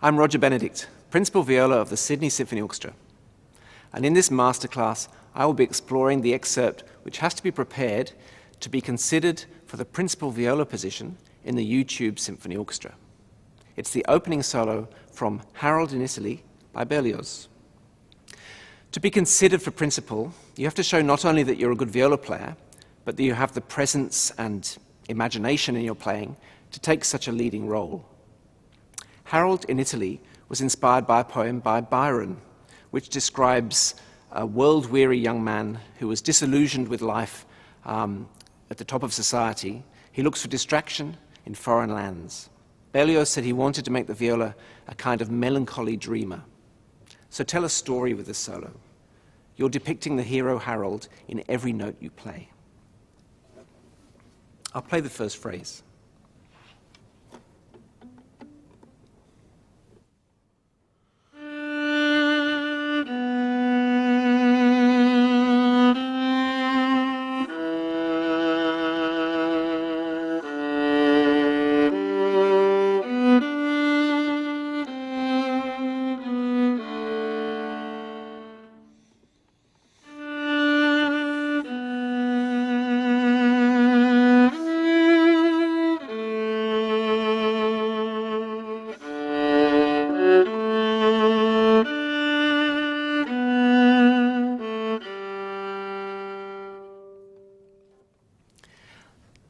I'm Roger Benedict, Principal Viola of the Sydney Symphony Orchestra. And in this masterclass, I will be exploring the excerpt which has to be prepared to be considered for the Principal Viola position in the YouTube Symphony Orchestra. It's the opening solo from Harold in Italy by Berlioz. To be considered for principal, you have to show not only that you're a good viola player, but that you have the presence and imagination in your playing to take such a leading role. Harold in Italy was inspired by a poem by Byron, which describes a world-weary young man who was disillusioned with life at the top of society. He looks for distraction in foreign lands. Berlioz said he wanted to make the viola a kind of melancholy dreamer. So tell a story with this solo. You're depicting the hero Harold in every note you play. I'll play the first phrase.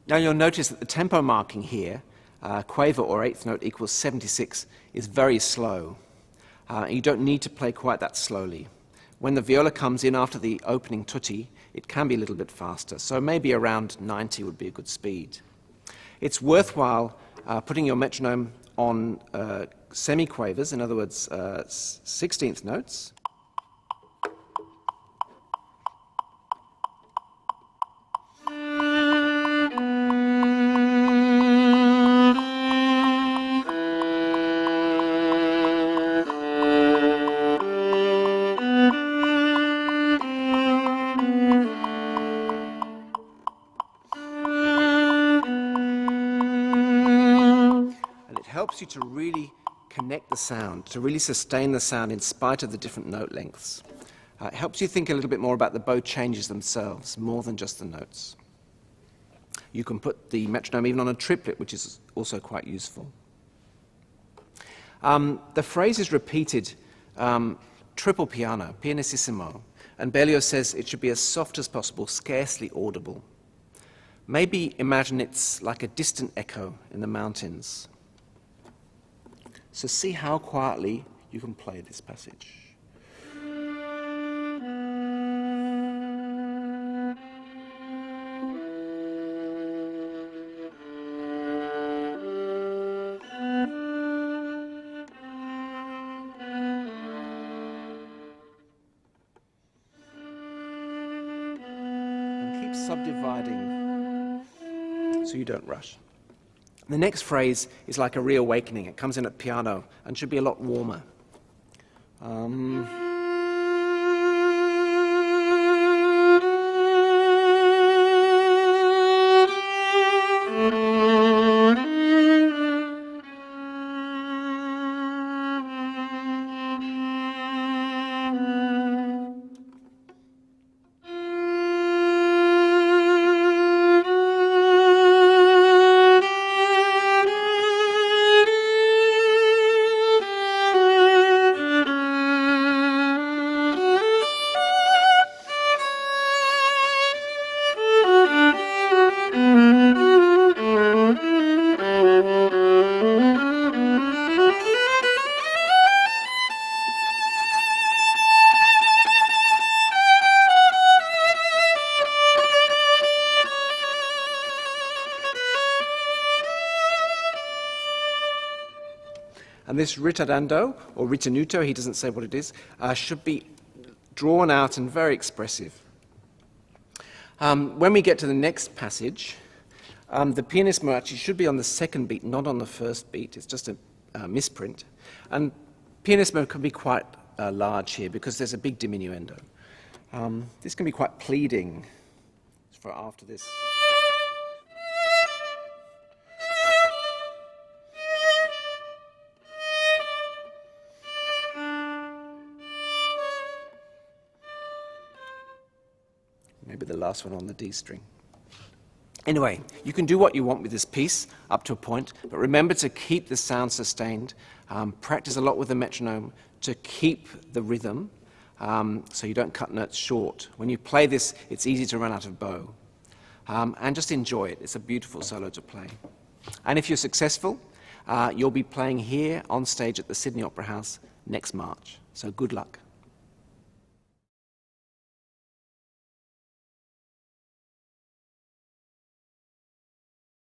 Now you'll notice that the tempo marking here, quaver or eighth note equals 76, is very slow. You don't need to play quite that slowly. When the viola comes in after the opening tutti, it can be a little bit faster, so maybe around 90 would be a good speed. It's worthwhile putting your metronome on semi-quavers, in other words, 16th notes. Helps you to really connect the sound, to really sustain the sound in spite of the different note lengths. It helps you think a little bit more about the bow changes themselves, more than just the notes. You can put the metronome even on a triplet, which is also quite useful. The phrase is repeated triple piano, pianissimo, and Berlioz says it should be as soft as possible, scarcely audible. Maybe imagine it's like a distant echo in the mountains. So see how quietly you can play this passage. And keep subdividing so you don't rush. The next phrase is like a reawakening. It comes in at piano and should be a lot warmer. And this ritardando, or ritenuto, he doesn't say what it is, should be drawn out and very expressive. When we get to the next passage, the pianissimo actually should be on the second beat, not on the first beat. It's just a misprint. And pianissimo can be quite large here because there's a big diminuendo. This can be quite pleading for after this. maybe the last one on the D string. Anyway, you can do what you want with this piece up to a point, but remember to keep the sound sustained. Practice a lot with the metronome to keep the rhythm so you don't cut notes short. When you play this, it's easy to run out of bow. And just enjoy it. It's a beautiful solo to play. And if you're successful, you'll be playing here on stage at the Sydney Opera House next March. So good luck.